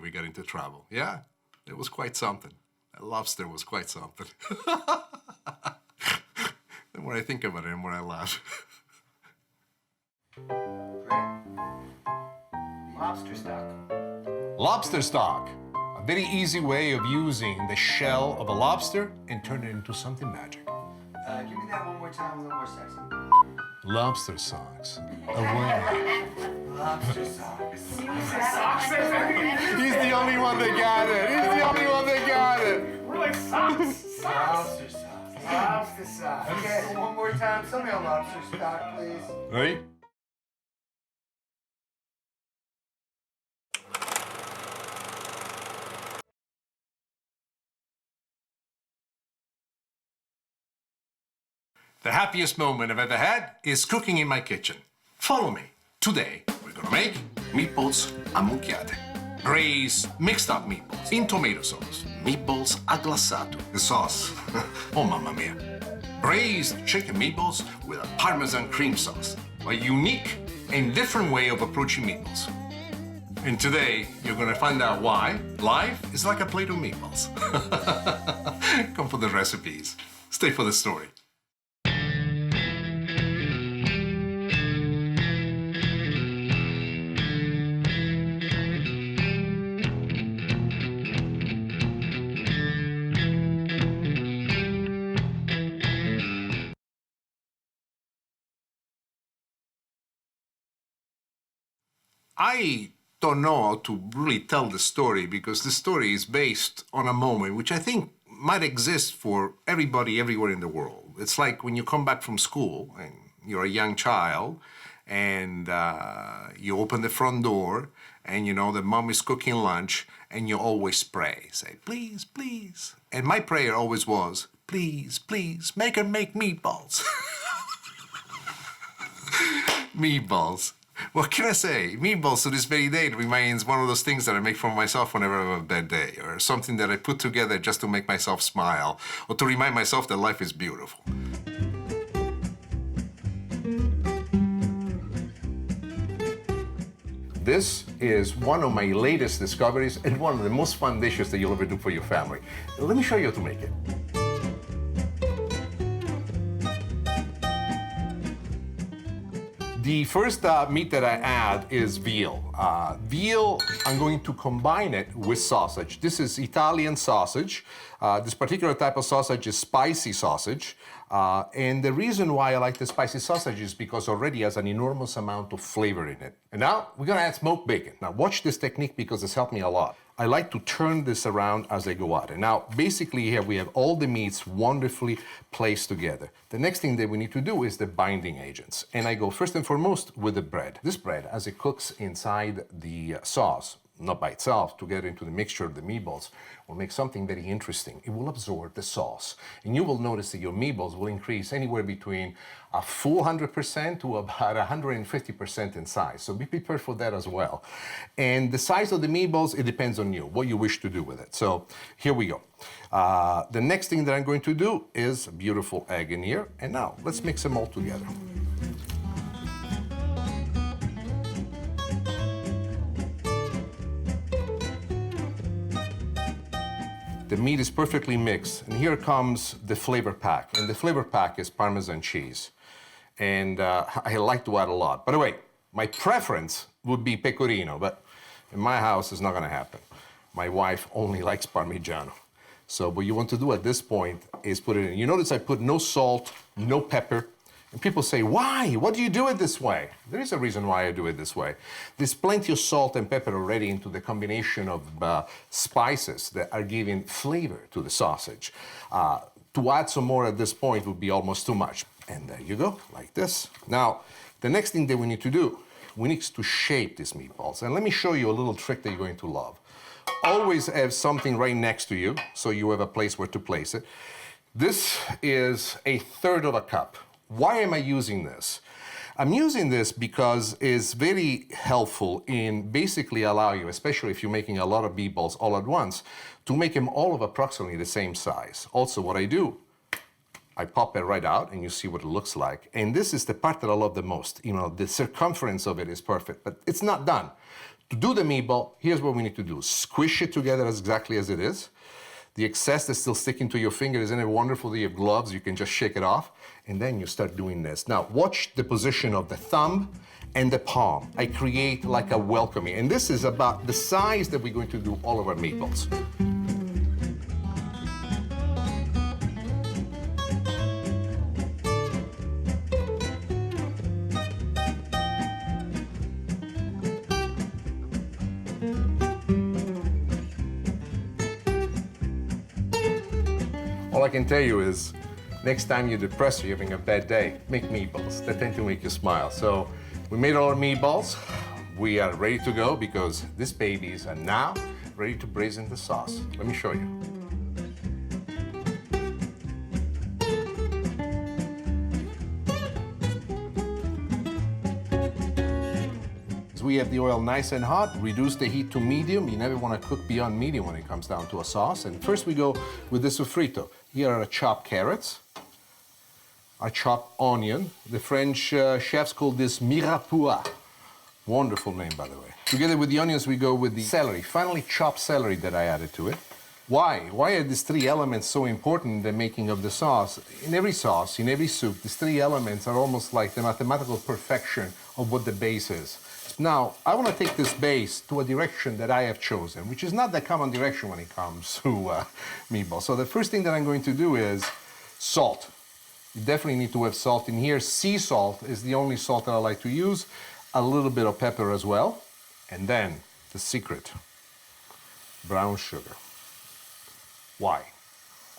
we got into trouble. Yeah, it was quite something. That lobster was quite something. The more I think about it, the more I laugh. Lobster stock. Lobster stock. A very easy way of using the shell of a lobster and turn it into something magic. Give me that one more time, a little more sexy. Lobster socks. Away. Lobster socks. He's the only one that got it. He's the only one that got it. We're like socks. Lobster socks. Lobster socks. Okay, one more time. Tell me a lobster stock, please. Right? The happiest moment I've ever had is cooking in my kitchen. Follow me. Today, we're gonna make meatballs ammucchiate. Braised, mixed up meatballs in tomato sauce. Meatballs a glassato. The sauce, oh mamma mia. Braised chicken meatballs with a Parmesan cream sauce. A unique and different way of approaching meatballs. And today, you're gonna find out why life is like a plate of meatballs. Come for the recipes. Stay for the story. I don't know how to really tell the story because the story is based on a moment which I think might exist for everybody everywhere in the world. It's like when you come back from school and you're a young child and you open the front door and you know that mom is cooking lunch and you always pray, say, please, please. And my prayer always was, please, please, make her make meatballs. Meatballs. What can I say? Meatballs to this very day remains one of those things that I make for myself whenever I have a bad day, or something that I put together just to make myself smile, or to remind myself that life is beautiful. This is one of my latest discoveries and one of the most fun dishes that you'll ever do for your family. Let me show you how to make it. The first meat that I add is veal. Veal, I'm going to combine it with sausage. This is Italian sausage. This particular type of sausage is spicy sausage. And the reason why I like the spicy sausage is because already has an enormous amount of flavor in it. And now we're gonna add smoked bacon. Now watch this technique because it's helped me a lot. I like to turn this around as I go at it. Now, basically here we have all the meats wonderfully placed together. The next thing that we need to do is the binding agents. And I go first and foremost with the bread. This bread, as it cooks inside the sauce, not by itself, to get into the mixture of the meatballs, will make something very interesting. It will absorb the sauce. And you will notice that your meatballs will increase anywhere between a full 100% to about 150% in size. So be prepared for that as well. And the size of the meatballs, it depends on you, what you wish to do with it. So here we go. The next thing that I'm going to do is a beautiful egg in here. And now let's mix them all together. The meat is perfectly mixed, and here comes the flavor pack. And the flavor pack is Parmesan cheese. And I like to add a lot. By the way, my preference would be pecorino, but in my house it's not gonna happen. My wife only likes Parmigiano. So what you want to do at this point is put it in. You notice I put no salt, no pepper. And people say, why? What do you do it this way? There is a reason why I do it this way. There's plenty of salt and pepper already into the combination of spices that are giving flavor to the sausage. To add some more at this point would be almost too much. And there you go, like this. Now, the next thing that we need to do, we need to shape these meatballs. And let me show you a little trick that you're going to love. Always have something right next to you, so you have a place where to place it. This is 1/3 of a cup. Why am I using this? I'm using this because it's very helpful in basically allow you, especially if you're making a lot of meatballs all at once, to make them all of approximately the same size. Also, what I do, I pop it right out and you see what it looks like. And this is the part that I love the most. You know, the circumference of it is perfect, but it's not done. To do the meatball, here's what we need to do. Squish it together exactly as it is. The excess that's still sticking to your finger, isn't it wonderful that you have gloves? You can just shake it off, and then you start doing this. Now, watch the position of the thumb and the palm. I create like a welcoming, and this is about the size that we're going to do all of our meatballs. All I can tell you is, next time you're depressed or you're having a bad day, make meatballs. They tend to make you smile. So we made all our meatballs. We are ready to go because these babies are now ready to braise in the sauce. Let me show you. We have the oil nice and hot, reduce the heat to medium. You never want to cook beyond medium when it comes down to a sauce. And first we go with the sofrito. Here are chopped carrots, a chopped onion. The French chefs call this mirapoix. Wonderful name, by the way. Together with the onions, we go with the celery, finely chopped celery that I added to it. Why? Why are these three elements so important in the making of the sauce? In every sauce, in every soup, these three elements are almost like the mathematical perfection of what the base is. Now, I want to take this base to a direction that I have chosen, which is not the common direction when it comes to meatballs. So the first thing that I'm going to do is salt. You definitely need to have salt in here. Sea salt is the only salt that I like to use. A little bit of pepper as well. And then the secret, brown sugar. Why?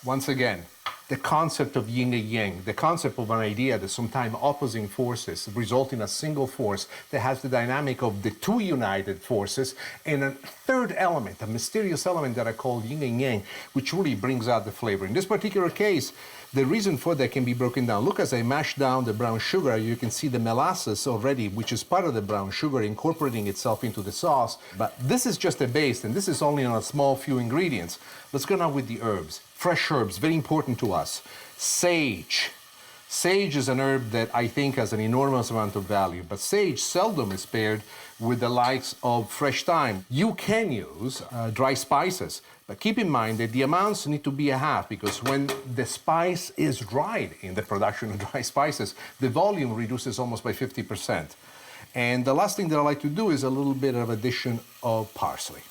Once again, the concept of yin and yang, the concept of an idea that sometimes opposing forces result in a single force that has the dynamic of the two united forces, and a third element, a mysterious element that I call yin and yang, which really brings out the flavor. In this particular case, the reason for that can be broken down. Look, as I mash down the brown sugar, you can see the molasses already, which is part of the brown sugar, incorporating itself into the sauce. But this is just a base, and this is only on a small few ingredients. Let's go now with the herbs. Fresh herbs, very important to us. Sage. Sage is an herb that I think has an enormous amount of value, but sage seldom is paired with the likes of fresh thyme. You can use dry spices, but keep in mind that the amounts need to be a half, because when the spice is dried in the production of dry spices, the volume reduces almost by 50%. And the last thing that I like to do is a little bit of addition of parsley.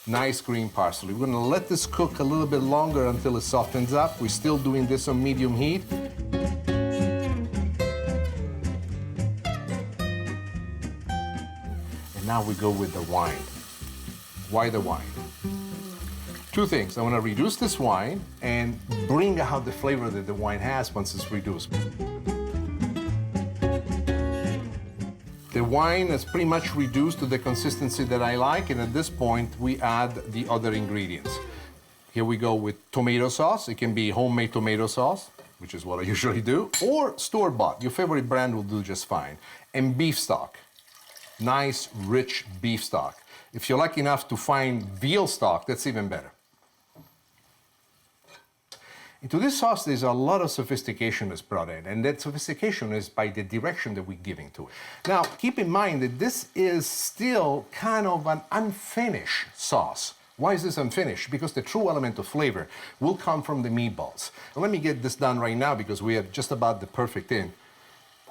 Nice green parsley. We're gonna let this cook a little bit longer until it softens up. We're still doing this on medium heat. And now we go with the wine. Why the wine? Two things. I want to reduce this wine and bring out the flavor that the wine has once it's reduced. The wine is pretty much reduced to the consistency that I like, and at this point we add the other ingredients. Here we go with tomato sauce. It can be homemade tomato sauce, which is what I usually do, or store-bought. Your favorite brand will do just fine. And beef stock. Nice, rich beef stock. If you're lucky enough to find veal stock, that's even better. Into this sauce, there's a lot of sophistication that's brought in, and that sophistication is by the direction that we're giving to it. Now, keep in mind that this is still kind of an unfinished sauce. Why is this unfinished? Because the true element of flavor will come from the meatballs. Now, let me get this done right now because we have just about the perfect thing.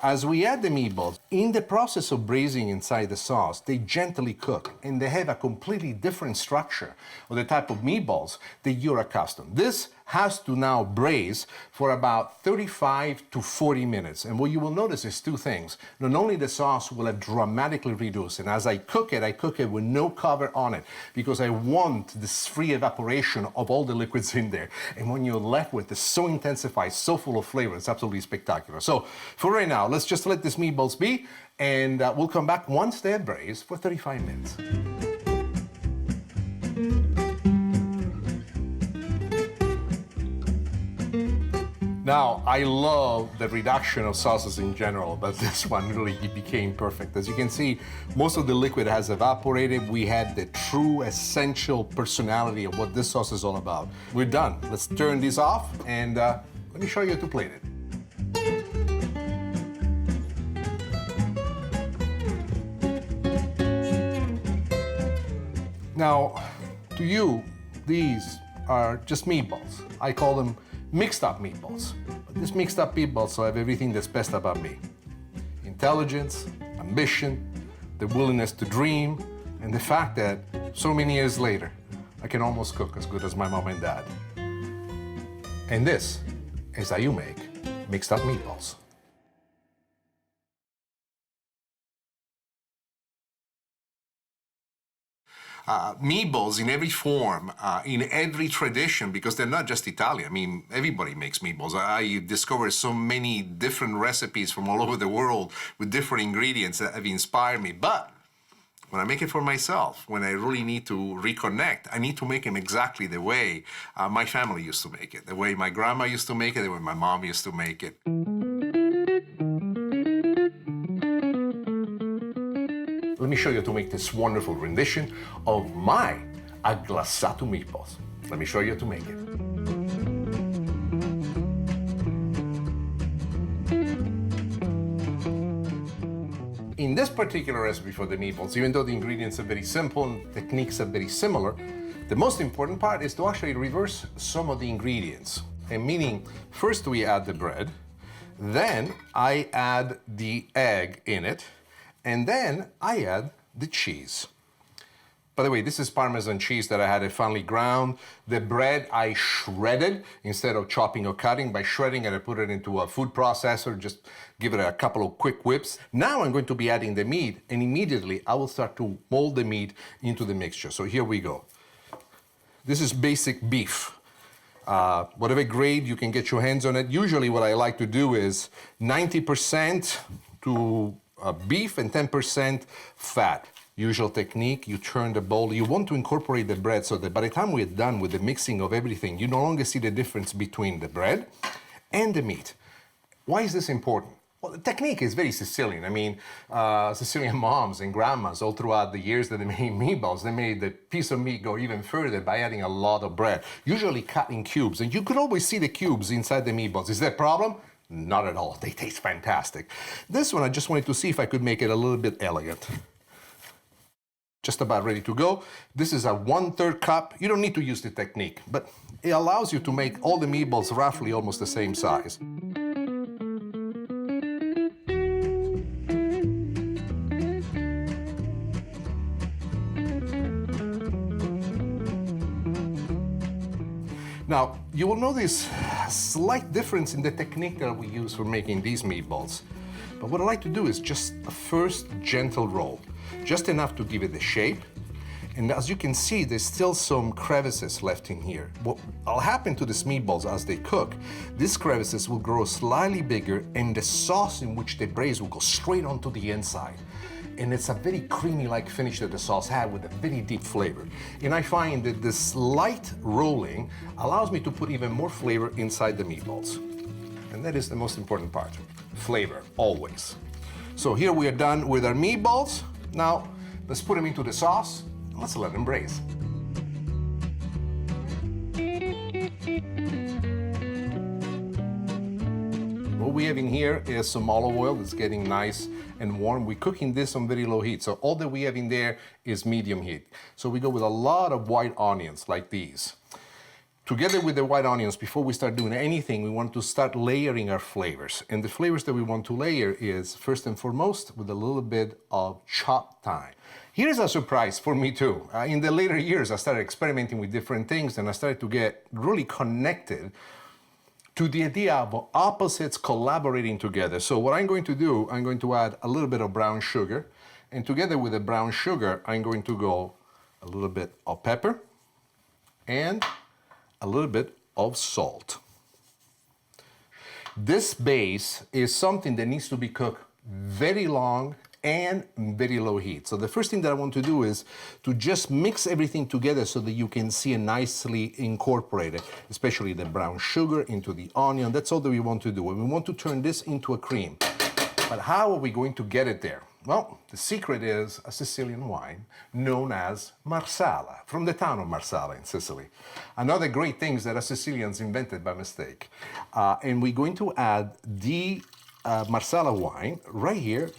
As we add the meatballs, in the process of braising inside the sauce, they gently cook, and they have a completely different structure of the type of meatballs that you're accustomed. This has to now braise for about 35 to 40 minutes. And what you will notice is two things. Not only the sauce will have dramatically reduced, and as I cook it with no cover on it, because I want this free evaporation of all the liquids in there. And when you're left with this so intensified, so full of flavor, it's absolutely spectacular. So for right now, let's just let these meatballs be, and we'll come back once they're braised for 35 minutes. Now, I love the reduction of sauces in general, but this one really became perfect. As you can see, most of the liquid has evaporated. We had the true essential personality of what this sauce is all about. We're done. Let's turn this off, and let me show you how to plate it. Now, to you, these are just meatballs. I call them mixed up meatballs. But these mixed up meatballs have everything that's best about me. Intelligence, ambition, the willingness to dream, and the fact that so many years later, I can almost cook as good as my mom and dad. And this is how you make mixed up meatballs. Meatballs in every form, in every tradition, because they're not just Italian. I mean, everybody makes meatballs. I discovered so many different recipes from all over the world with different ingredients that have inspired me. But when I make it for myself, when I really need to reconnect, I need to make them exactly the way my family used to make it, the way my grandma used to make it, the way my mom used to make it. Let me show you how to make this wonderful rendition of my agglassato meatballs. Let me show you how to make it. In this particular recipe for the meatballs, even though the ingredients are very simple and techniques are very similar, the most important part is to actually reverse some of the ingredients. And meaning, first we add the bread, then I add the egg in it, and then I add the cheese. By the way, this is Parmesan cheese that I had it finely ground. The bread I shredded instead of chopping or cutting. By shredding it, I put it into a food processor, just give it a couple of quick whips. Now I'm going to be adding the meat, and immediately I will start to mold the meat into the mixture. So here we go. This is basic beef. Whatever grade you can get your hands on it. Usually what I like to do is 90% to beef and 10% fat. Usual technique, you turn the bowl. You want to incorporate the bread so that by the time we're done with the mixing of everything, you no longer see the difference between the bread and the meat. Why is this important? Well, the technique is very Sicilian. I mean, Sicilian moms and grandmas all throughout the years that they made meatballs, they made the piece of meat go even further by adding a lot of bread, usually cut in cubes. And you could always see the cubes inside the meatballs. Is that a problem? Not at all. They taste fantastic. This one, I just wanted to see if I could make it a little bit elegant. Just about ready to go. This is a 1/3 cup. You don't need to use the technique, but it allows you to make all the meatballs roughly almost the same size. Now, you will notice a slight difference in the technique that we use for making these meatballs. But what I like to do is just a first gentle roll, just enough to give it the shape. And as you can see, there's still some crevices left in here. What will happen to these meatballs as they cook, these crevices will grow slightly bigger and the sauce in which they braise will go straight onto the inside. And it's a very creamy-like finish that the sauce had with a very deep flavor. And I find that this light rolling allows me to put even more flavor inside the meatballs. And that is the most important part, flavor, always. So here we are done with our meatballs. Now, let's put them into the sauce. Let's let them braise. What we have in here is some olive oil that's getting nice and warm. We're cooking this on very low heat, so all that we have in there is medium heat. So we go with a lot of white onions like these. Together with the white onions, before we start doing anything, we want to start layering our flavors. And the flavors that we want to layer is, first and foremost, with a little bit of chopped thyme. Here's a surprise for me too. In the later years, I started experimenting with different things and I started to get really connected to the idea of opposites collaborating together. So what I'm going to do, I'm going to add a little bit of brown sugar. And together with the brown sugar, I'm going to go a little bit of pepper and a little bit of salt. This base is something that needs to be cooked very long and very low heat. So the first thing that I want to do is to just mix everything together so that you can see it nicely incorporated, especially the brown sugar into the onion. That's all that we want to do. And we want to turn this into a cream. But how are we going to get it there? Well, the secret is a Sicilian wine known as Marsala, from the town of Marsala in Sicily. Another great thing is that a Sicilians invented by mistake. And we're going to add the Marsala wine right here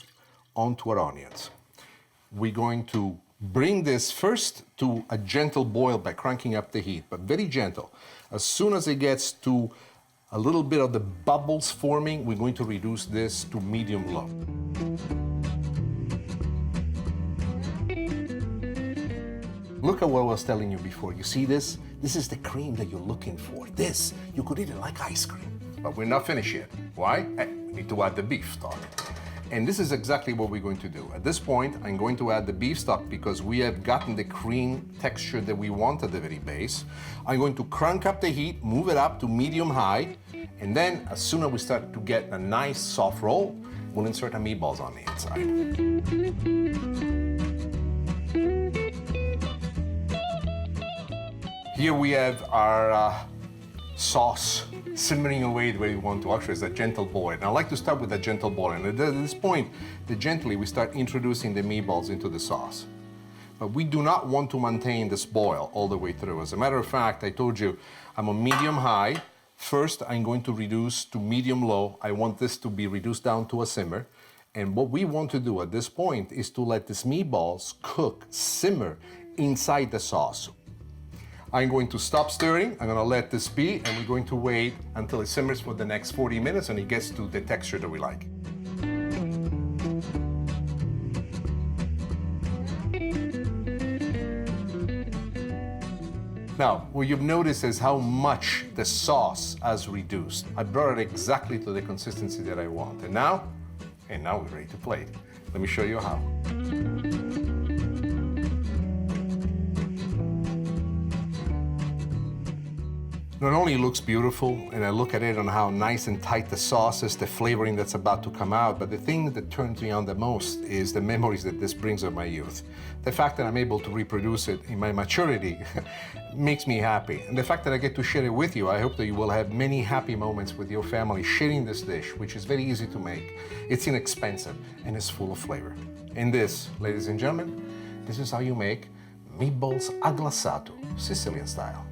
onto our onions. We're going to bring this first to a gentle boil by cranking up the heat, but very gentle. As soon as it gets to a little bit of the bubbles forming, we're going to reduce this to medium-low. Look at what I was telling you before. You see this? This is the cream that you're looking for. This, you could eat it like ice cream. But we're not finished yet. Why? We need to add the beef stock. And this is exactly what we're going to do. At this point, I'm going to add the beef stock because we have gotten the cream texture that we want at the very base. I'm going to crank up the heat, move it up to medium-high, and then as soon as we start to get a nice soft roll, we'll insert our meatballs on the inside. Here we have our sauce simmering away the way we want to. Actually, it's a gentle boil. And I like to start with a gentle boil. And at this point, gently we start introducing the meatballs into the sauce. But we do not want to maintain this boil all the way through. As a matter of fact, I told you I'm on medium-high. First, I'm going to reduce to medium-low. I want this to be reduced down to a simmer. And what we want to do at this point is to let these meatballs cook, simmer inside the sauce. I'm going to stop stirring, I'm going to let this be, and we're going to wait until it simmers for the next 40 minutes and it gets to the texture that we like. Now, what you've noticed is how much the sauce has reduced. I brought it exactly to the consistency that I want. And now we're ready to plate. Let me show you how. Not only it looks beautiful, and I look at it on how nice and tight the sauce is, the flavoring that's about to come out, but the thing that turns me on the most is the memories that this brings of my youth. The fact that I'm able to reproduce it in my maturity makes me happy. And the fact that I get to share it with you, I hope that you will have many happy moments with your family sharing this dish, which is very easy to make. It's inexpensive, and it's full of flavor. And this, ladies and gentlemen, this is how you make meatballs a glassato, Sicilian style.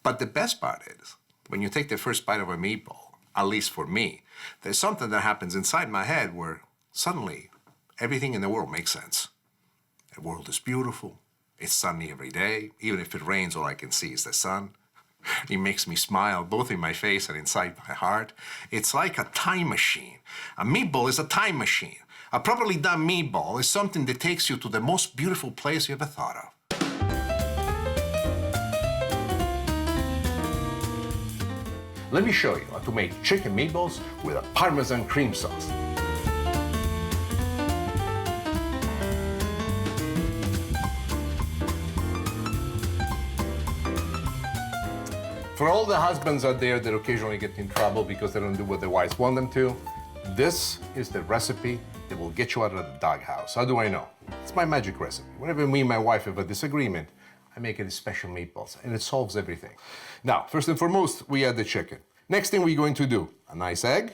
But the best part is, when you take the first bite of a meatball, at least for me, there's something that happens inside my head where suddenly everything in the world makes sense. The world is beautiful. It's sunny every day. Even if it rains, all I can see is the sun. It makes me smile, both in my face and inside my heart. It's like a time machine. A meatball is a time machine. A properly done meatball is something that takes you to the most beautiful place you ever thought of. Let me show you how to make chicken meatballs with a Parmesan cream sauce. For all the husbands out there that occasionally get in trouble because they don't do what their wives want them to, this is the recipe that will get you out of the doghouse. How do I know? It's my magic recipe. Whenever me and my wife have a disagreement, I make it as special meatballs, and it solves everything. Now, first and foremost, we add the chicken. Next thing we're going to do, a nice egg,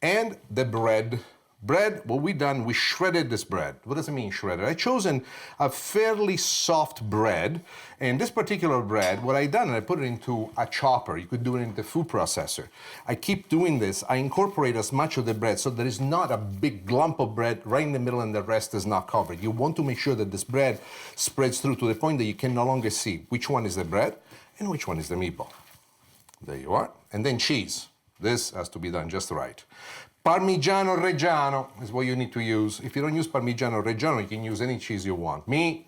and the bread. Bread, what we done, we shredded this bread. What does it mean, shredded? I've chosen a fairly soft bread, and this particular bread, what I done, I put it into a chopper. You could do it in the food processor. I keep doing this. I incorporate as much of the bread so there is not a big lump of bread right in the middle and the rest is not covered. You want to make sure that this bread spreads through to the point that you can no longer see which one is the bread and which one is the meatball. There you are. And then cheese. This has to be done just right. Parmigiano Reggiano is what you need to use. If you don't use Parmigiano Reggiano, you can use any cheese you want. Me,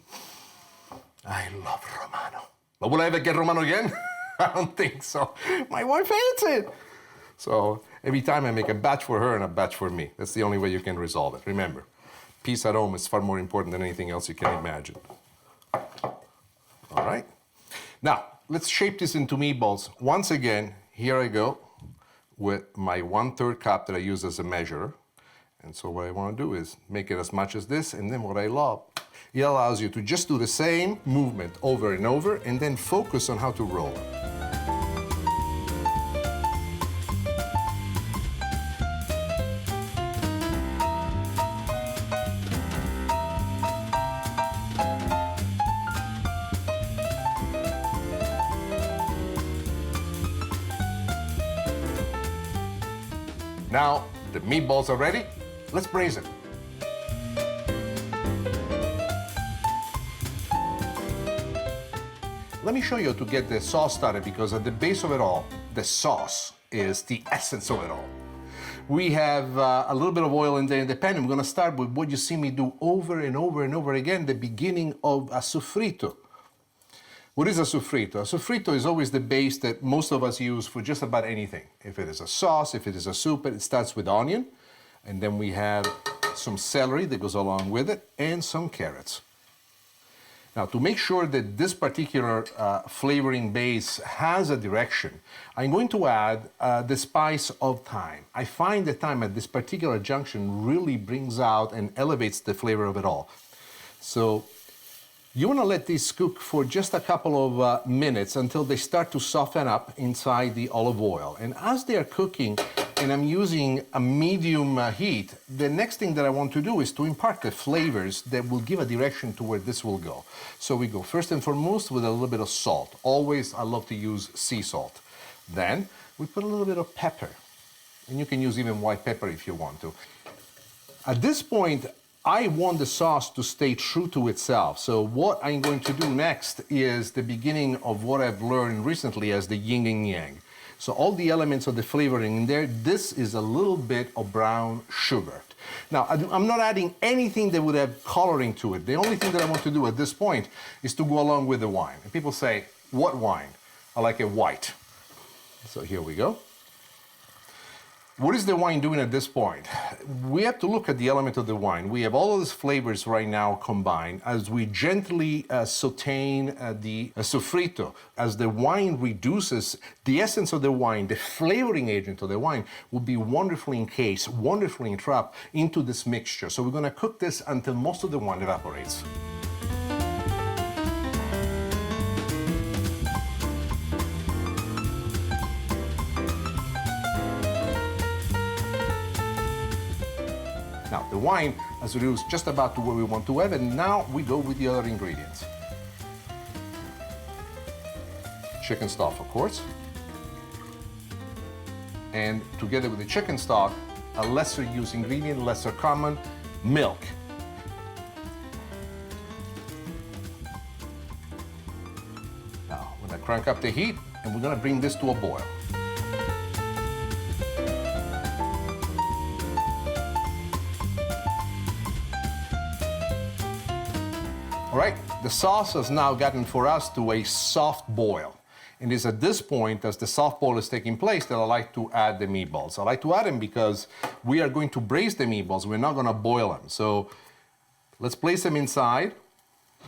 I love Romano. But will I ever get Romano again? I don't think so. My wife hates it. So every time I make a batch for her and a batch for me. That's the only way you can resolve it. Remember, peace at home is far more important than anything else you can imagine. All right? Now, let's shape this into meatballs. Once again, here I go with my 1/3 cup that I use as a measure. And so what I want to do is make it as much as this, and then what I love, it allows you to just do the same movement over and over, and then focus on how to roll it. Now, the meatballs are ready. Let's braise it. Let me show you how to get the sauce started, because at the base of it all, the sauce is the essence of it all. We have a little bit of oil in there in the pan, and we're gonna start with what you see me do over and over and over again, the beginning of a sofrito. What is a sofrito? A sofrito is always the base that most of us use for just about anything. If it is a sauce, if it is a soup, it starts with onion, and then we have some celery that goes along with it, and some carrots. Now, to make sure that this particular flavoring base has a direction, I'm going to add the spice of thyme. I find that thyme at this particular junction really brings out and elevates the flavor of it all. So you want to let these cook for just a couple of minutes until they start to soften up inside the olive oil. And as they are cooking, and I'm using a medium heat, the next thing that I want to do is to impart the flavors that will give a direction to where this will go. So we go first and foremost with a little bit of salt. Always, I love to use sea salt. Then we put a little bit of pepper, and you can use even white pepper if you want to. At this point, I want the sauce to stay true to itself. So what I'm going to do next is the beginning of what I've learned recently as the yin and yang. So all the elements of the flavoring in there, this is a little bit of brown sugar. Now, I'm not adding anything that would have coloring to it. The only thing that I want to do at this point is to go along with the wine. And people say, what wine? I like it white. So here we go. What is the wine doing at this point? We have to look at the element of the wine. We have all of these flavors right now combined as we gently sauteing the sofrito. As the wine reduces, the essence of the wine, the flavoring agent of the wine, will be wonderfully encased, wonderfully entrapped into this mixture. So we're gonna cook this until most of the wine evaporates. Now, the wine has reduced just about to where we want to have, and now we go with the other ingredients. Chicken stock, of course. And together with the chicken stock, a lesser used ingredient, lesser common, milk. Now, we're gonna crank up the heat, and we're gonna bring this to a boil. All right, the sauce has now gotten for us to a soft boil. And it's at this point, as the soft boil is taking place, that I like to add the meatballs. I like to add them because we are going to braise the meatballs. We're not gonna boil them. So let's place them inside.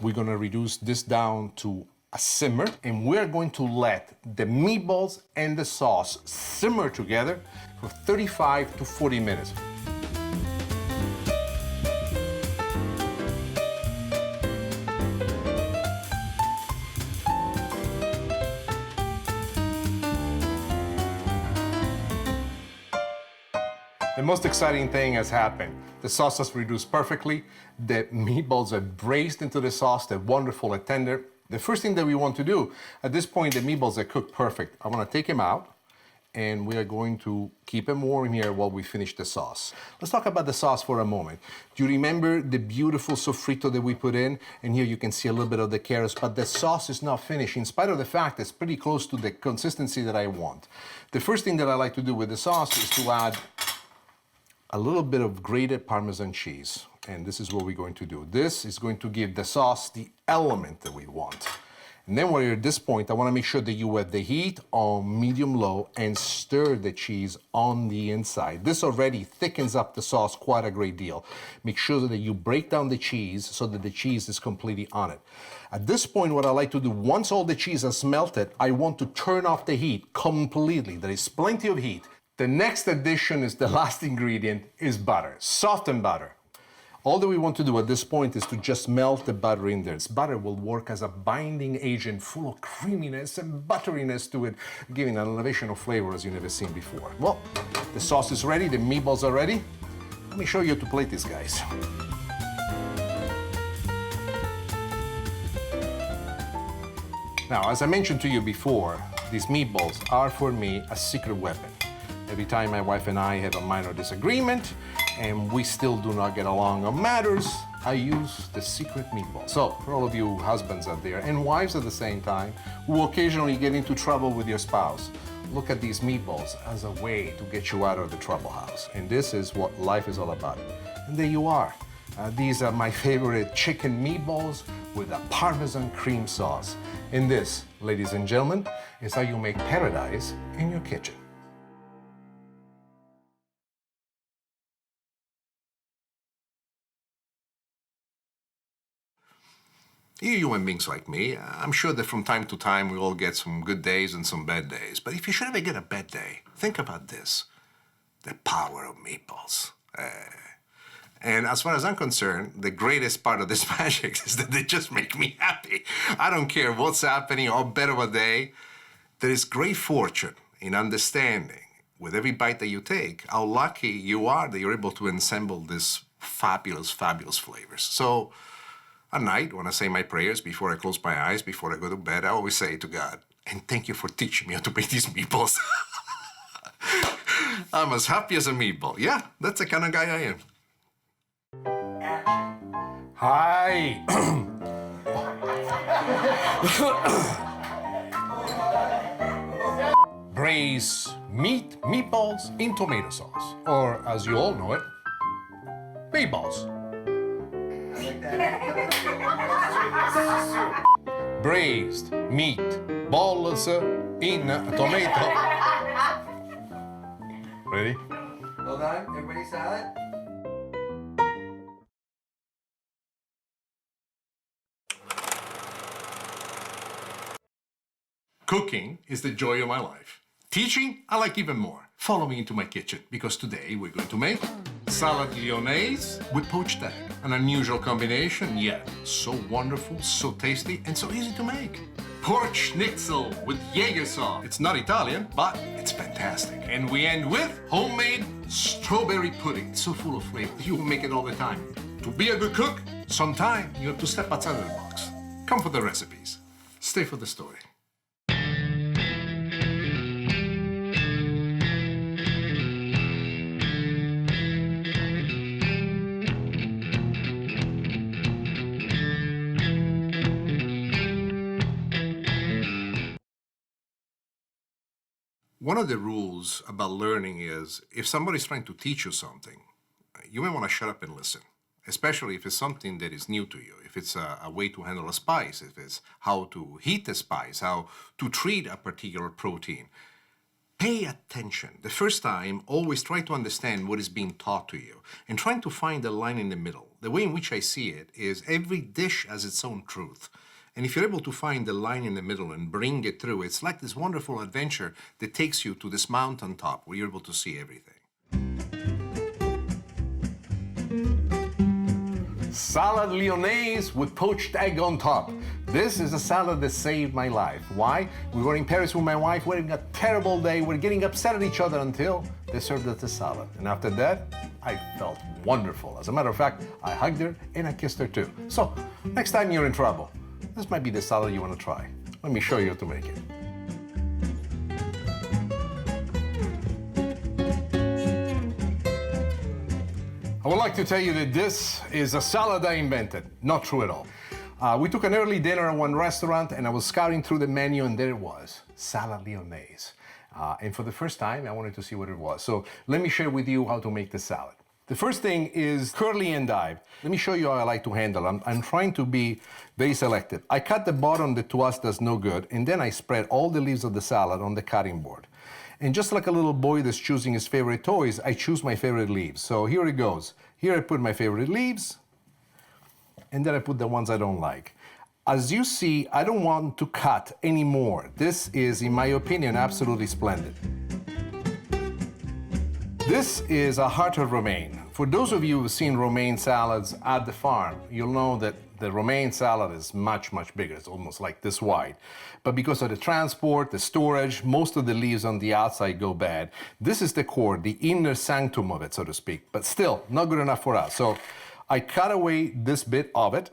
We're gonna reduce this down to a simmer, and we're going to let the meatballs and the sauce simmer together for 35 to 40 minutes. The most exciting thing has happened. The sauce has reduced perfectly. The meatballs are braised into the sauce. They're wonderful and tender. The first thing that we want to do, at this point, the meatballs are cooked perfect. I want to take them out, and we are going to keep them warm here while we finish the sauce. Let's talk about the sauce for a moment. Do you remember the beautiful sofrito that we put in? And here you can see a little bit of the carrots, but the sauce is not finished, in spite of the fact it's pretty close to the consistency that I want. The first thing that I like to do with the sauce is to add a little bit of grated Parmesan cheese. And this is what we're going to do. This is going to give the sauce the element that we want. And then when you're at this point, I want to make sure that you have the heat on medium-low and stir the cheese on the inside. This already thickens up the sauce quite a great deal. Make sure that you break down the cheese so that the cheese is completely on it. At this point, what I like to do, once all the cheese has melted, I want to turn off the heat completely. There is plenty of heat. The next addition is the last ingredient, is butter, softened butter. All that we want to do at this point is to just melt the butter in there. This butter will work as a binding agent full of creaminess and butteriness to it, giving an elevation of flavor as you've never seen before. Well, the sauce is ready, the meatballs are ready. Let me show you how to plate these guys. Now, as I mentioned to you before, these meatballs are for me a secret weapon. Every time my wife and I have a minor disagreement, and we still do not get along on matters, I use the secret meatball. So, for all of you husbands out there, and wives at the same time, who occasionally get into trouble with your spouse, look at these meatballs as a way to get you out of the trouble house. And this is what life is all about. And there you are. These are my favorite chicken meatballs with a Parmesan cream sauce. And this, ladies and gentlemen, is how you make paradise in your kitchen. You human beings like me, I'm sure that from time to time we all get some good days and some bad days. But if you should ever get a bad day, think about this. The power of meatballs. And as far as I'm concerned, the greatest part of this magic is that they just make me happy. I don't care what's happening, how bad of a day. There is great fortune in understanding, with every bite that you take, how lucky you are that you're able to assemble these fabulous, fabulous flavors. So, at night, when I say my prayers, before I close my eyes, before I go to bed, I always say to God, and thank you for teaching me how to make these meatballs. I'm as happy as a meatball. Yeah, that's the kind of guy I am. Hi. Braise meat, meatballs in tomato sauce. Or, as you all know it, meatballs. Braised meat balls in tomato. Ready? Hold on, everybody silent. Cooking is the joy of my life. Teaching, I like even more. Follow me into my kitchen, because today we're going to make salad lyonnaise with poached egg. An unusual combination, yet so wonderful, so tasty, and so easy to make. Pork schnitzel with Jaeger sauce. It's not Italian, but it's fantastic. And we end with homemade strawberry pudding. It's so full of flavor. You make it all the time. To be a good cook, sometime you have to step outside of the box. Come for the recipes. Stay for the story. One of the rules about learning is if somebody's trying to teach you something, you may want to shut up and listen, especially if it's something that is new to you, if it's a way to handle a spice, if it's how to heat a spice, how to treat a particular protein. Pay attention. The first time, always try to understand what is being taught to you and trying to find the line in the middle. The way in which I see it is every dish has its own truth. And if you're able to find the line in the middle and bring it through, it's like this wonderful adventure that takes you to this mountaintop where you're able to see everything. Salad lyonnaise with poached egg on top. This is a salad that saved my life. Why? We were in Paris with my wife, we're having a terrible day, we're getting upset at each other until they served us the salad. And after that, I felt wonderful. As a matter of fact, I hugged her and I kissed her too. So, next time you're in trouble, this might be the salad you want to try. Let me show you how to make it. I would like to tell you that this is a salad I invented. Not true at all. We took an early dinner at one restaurant and I was scouting through the menu and there it was, salad lyonnaise. And for the first time, I wanted to see what it was. So let me share with you how to make the salad. The first thing is curly and dive. Let me show you how I like to handle. I'm trying to be very selective. I cut the bottom that to us does no good, and then I spread all the leaves of the salad on the cutting board. And just like a little boy that's choosing his favorite toys, I choose my favorite leaves. So here it goes. Here I put my favorite leaves, and then I put the ones I don't like. As you see, I don't want to cut any more. This is, in my opinion, absolutely splendid. This is a heart of romaine. For those of you who've seen romaine salads at the farm, you'll know that the romaine salad is much, much bigger. It's almost like this wide. But because of the transport, the storage, most of the leaves on the outside go bad. This is the core, the inner sanctum of it, so to speak. But still, not good enough for us. So I cut away this bit of it,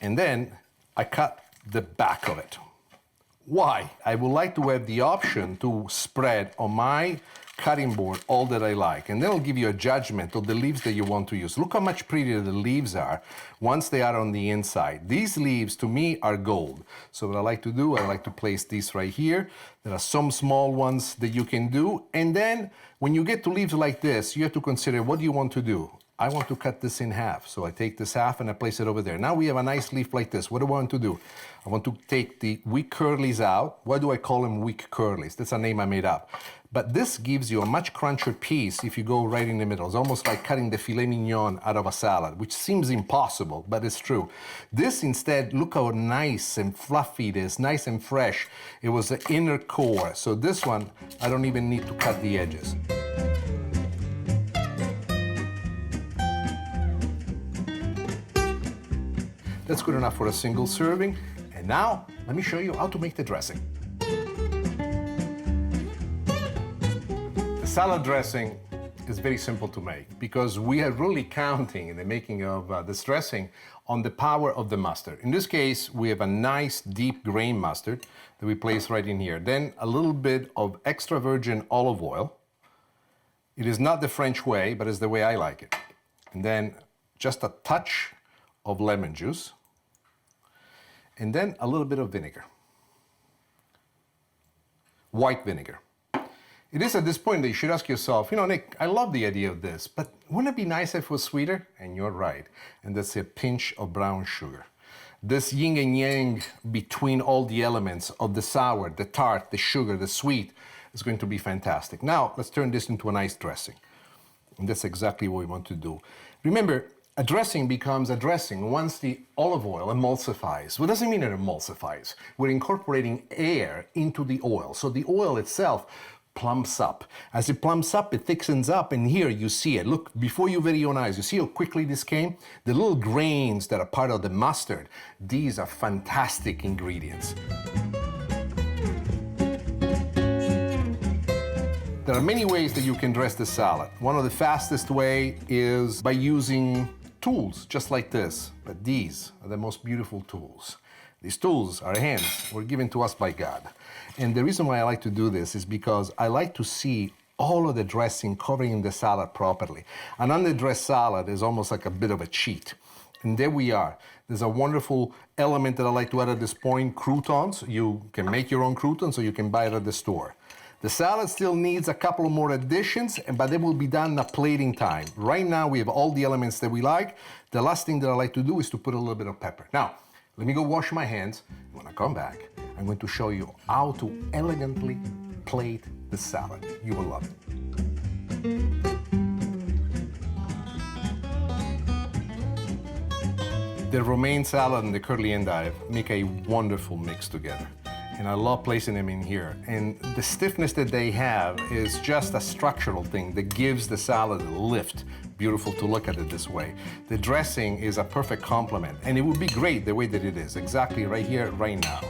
and then I cut the back of it. Why? I would like to have the option to spread on my cutting board all that I like, and then it'll give you a judgment of the leaves that you want to use. Look how much prettier the leaves are once they are on the inside. These leaves, to me, are gold. So what I like to do, I like to place these right here. There are some small ones that you can do, and then when you get to leaves like this, you have to consider, what do you want to do? I want to cut this in half. So I take this half and I place it over there. Now we have a nice leaf like this. What do I want to do? I want to take the weak curlies out. Why do I call them weak curlies? That's a name I made up. But this gives you a much crunchier piece if you go right in the middle. It's almost like cutting the filet mignon out of a salad, which seems impossible, but it's true. This instead, look how nice and fluffy it is, nice and fresh. It was the inner core. So this one, I don't even need to cut the edges. That's good enough for a single serving. And now, let me show you how to make the dressing. The salad dressing is very simple to make because we are really counting in the making of this dressing on the power of the mustard. In this case, we have a nice deep grain mustard that we place right in here. Then a little bit of extra virgin olive oil. It is not the French way, but it's the way I like it. And then just a touch of lemon juice. And then a little bit of vinegar. White vinegar. It is at this point that you should ask yourself, you know, Nick, I love the idea of this, but wouldn't it be nice if it was sweeter? And you're right. And that's a pinch of brown sugar. This yin and yang between all the elements of the sour, the tart, the sugar, the sweet is going to be fantastic. Now, let's turn this into a nice dressing. And that's exactly what we want to do. Remember, a dressing becomes a dressing once the olive oil emulsifies. What does it mean it emulsifies? We're incorporating air into the oil. So the oil itself plumps up. As it plumps up, it thickens up, and here you see it. Look, before your very own eyes, you see how quickly this came? The little grains that are part of the mustard, these are fantastic ingredients. There are many ways that you can dress the salad. One of the fastest way is by using tools just like this, but these are the most beautiful tools. These tools, our hands, were given to us by God. And the reason why I like to do this is because I like to see all of the dressing covering the salad properly. An underdressed salad is almost like a bit of a cheat. And there we are. There's a wonderful element that I like to add at this point, croutons. You can make your own croutons or you can buy it at the store. The salad still needs a couple more additions, but they will be done at plating time. Right now, we have all the elements that we like. The last thing that I like to do is to put a little bit of pepper. Now, let me go wash my hands. When I come back, I'm going to show you how to elegantly plate the salad. You will love it. The romaine salad and the curly endive make a wonderful mix together. And I love placing them in here. And the stiffness that they have is just a structural thing that gives the salad a lift. Beautiful to look at it this way. The dressing is a perfect complement, and it would be great the way that it is, exactly right here, right now.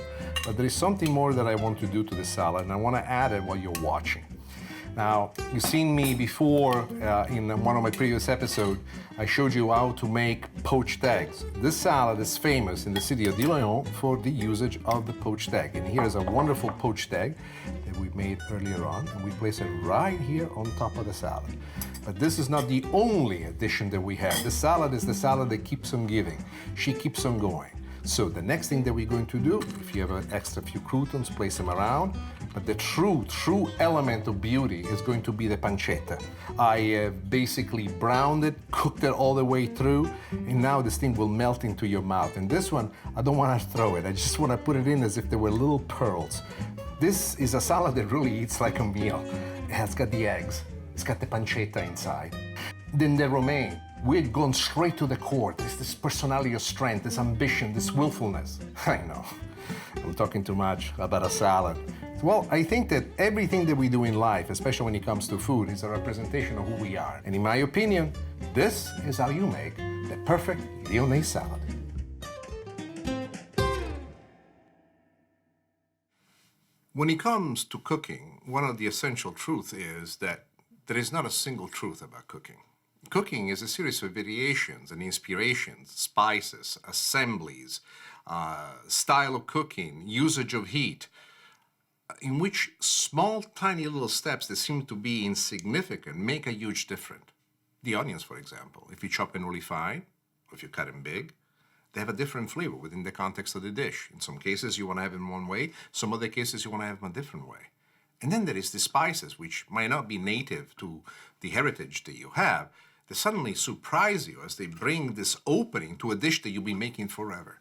But there is something more that I want to do to the salad, and I want to add it while you're watching. Now, you've seen me before in one of my previous episodes. I showed you how to make poached eggs. This salad is famous in the city of Lyon for the usage of the poached egg. And here's a wonderful poached egg that we made earlier on, and we place it right here on top of the salad. But this is not the only addition that we have. The salad is the salad that keeps on giving. She keeps on going. So the next thing that we're going to do, if you have an extra few croutons, place them around. But the true element of beauty is going to be the pancetta. I basically browned it, cooked it all the way through, and now this thing will melt into your mouth. And this one, I don't want to throw it. I just want to put it in as if there were little pearls. This is a salad that really eats like a meal. It has got the eggs. It's got the pancetta inside. Then the romaine. We've gone straight to the core. There's this personality of strength, this ambition, this willfulness. I know, I'm talking too much about a salad. Well, I think that everything that we do in life, especially when it comes to food, is a representation of who we are. And in my opinion, this is how you make the perfect lyonnaise salad. When it comes to cooking, one of the essential truths is that there is not a single truth about cooking. Cooking is a series of variations and inspirations, spices, assemblies, style of cooking, usage of heat. in which small, tiny little steps that seem to be insignificant make a huge difference. The onions, for example, if you chop them really fine, or if you cut them big, they have a different flavor within the context of the dish. In some cases, you want to have them one way. Some other cases, you want to have them a different way. And then there is the spices, which might not be native to the heritage that you have. They suddenly surprise you as they bring this opening to a dish that you'll be making forever.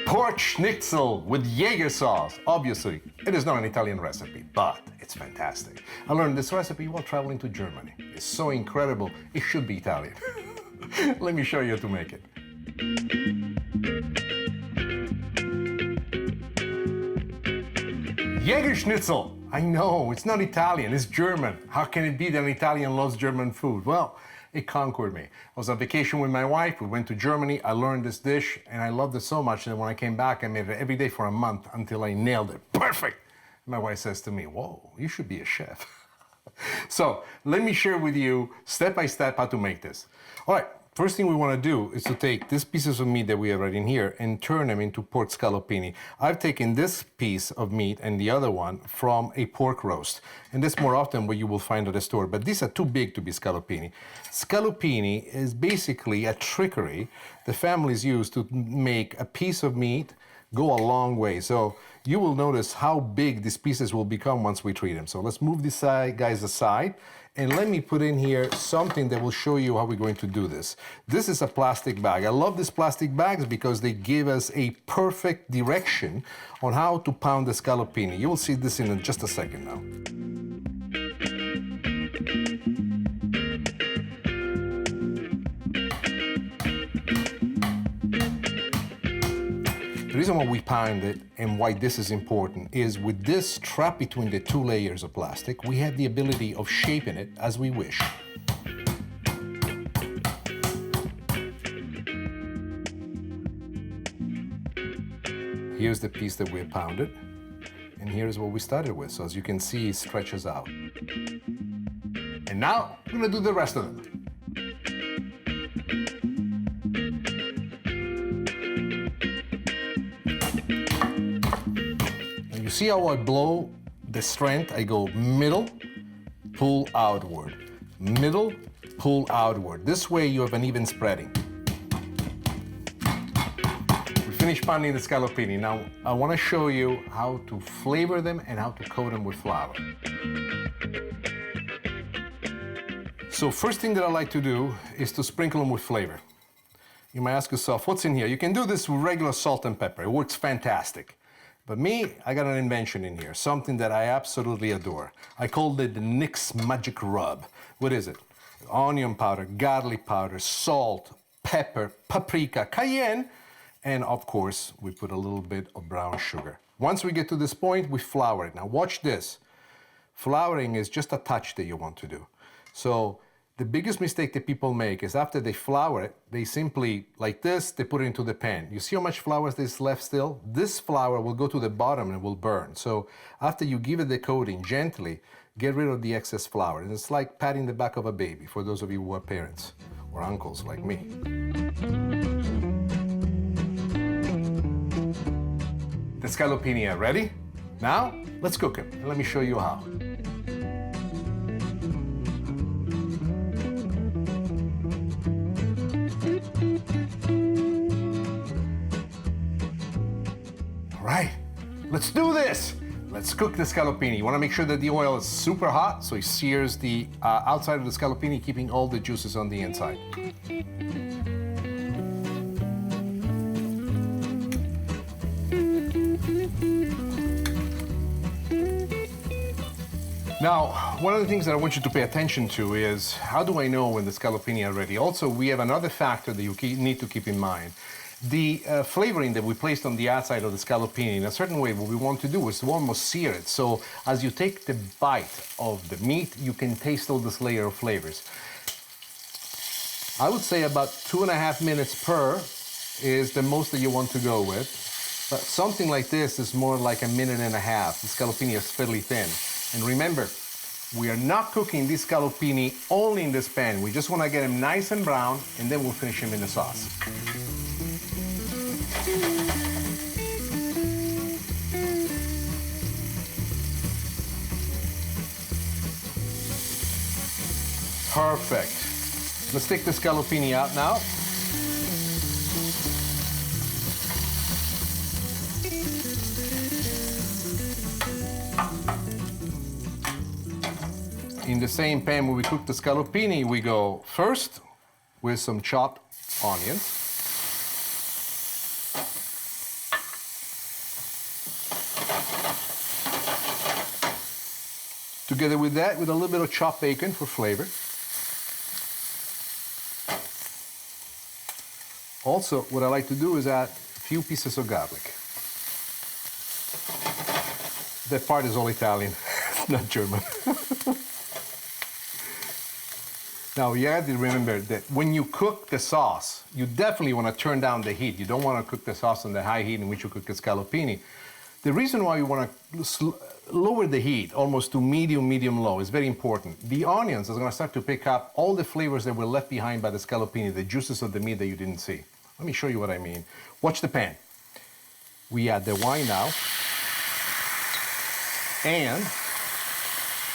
Pork schnitzel with Jaeger sauce. Obviously, it is not an Italian recipe, but it's fantastic. I learned this recipe while traveling to Germany. It's so incredible, it should be Italian. Let me show you how to make it. Jaeger schnitzel. I know, it's not Italian, it's German. How can it be that an Italian loves German food? Well, it conquered me. I was on vacation with my wife, we went to Germany, I learned this dish, and I loved it so much that when I came back, I made it every day for a month until I nailed it. Perfect! My wife says to me, whoa, you should be a chef. So, let me share with you, step by step, how to make this. All right, first thing we want to do is to take these pieces of meat that we have right in here and turn them into pork scallopini. I've taken this piece of meat and the other one from a pork roast. And that's more often what you will find at the store, but these are too big to be scallopini. Scallopini is basically a trickery the families use to make a piece of meat go a long way. So you will notice how big these pieces will become once we treat them. So let's move these guys aside. And let me put in here something that will show you how we're going to do this. This is a plastic bag. I love these plastic bags because they give us a perfect direction on how to pound the scallopini. You will see this in just a second now. The reason why we pound it and why this is important is with this strap between the two layers of plastic, we have the ability of shaping it as we wish. Here's the piece that we have pounded, and here's what we started with. So as you can see, it stretches out. And now, we're gonna do the rest of them. You see how I blow the strength? I go middle, pull outward. Middle, pull outward. This way you have an even spreading. We finished pounding the scallopini. Now I want to show you how to flavor them and how to coat them with flour. So first thing that I like to do is to sprinkle them with flavor. You might ask yourself, what's in here? You can do this with regular salt and pepper. It works fantastic. But me, I got an invention in here, something that I absolutely adore. I called it the NYX Magic Rub. What is it? Onion powder, garlic powder, salt, pepper, paprika, cayenne, and of course, we put a little bit of brown sugar. Once we get to this point, we flour it. Now watch this. Flouring is just a touch that you want to do. So the biggest mistake that people make is after they flour it, they simply, like this, they put it into the pan. You see how much flour is left still? This flour will go to the bottom and will burn. So after you give it the coating, gently get rid of the excess flour. And it's like patting the back of a baby for those of you who are parents or uncles like me. The scallopini are ready. Now, let's cook them, and let me show you how. Right, let's do this. Let's cook the scallopini. You want to make sure that the oil is super hot so it sears the outside of the scallopini, keeping all the juices on the inside. Now, one of the things that I want you to pay attention to is how do I know when the scallopini are ready? Also, we have another factor that you need to keep in mind. The flavoring that we placed on the outside of the scallopini, in a certain way, what we want to do is to almost sear it. So as you take the bite of the meat, you can taste all this layer of flavors. I would say about 2.5 minutes per is the most that you want to go with. But something like this is more like 1.5 minutes. The scallopini is fairly thin. And remember, we are not cooking this scallopini only in this pan. We just want to get them nice and brown, and then we'll finish them in the sauce. Perfect. Let's take the scallopini out now. In the same pan where we cook the scallopini, we go first with some chopped onions. Together with that, with a little bit of chopped bacon for flavor. Also, what I like to do is add a few pieces of garlic. That part is all Italian, not German. Now, you have to remember that when you cook the sauce, you definitely want to turn down the heat. You don't want to cook the sauce on the high heat in which you cook the scallopini. The reason why you want to lower the heat almost to medium low is very important. The onions are going to start to pick up all the flavors that were left behind by the scallopini, the juices of the meat that you didn't see. Let me show you what I mean. Watch the pan. We add the wine now. And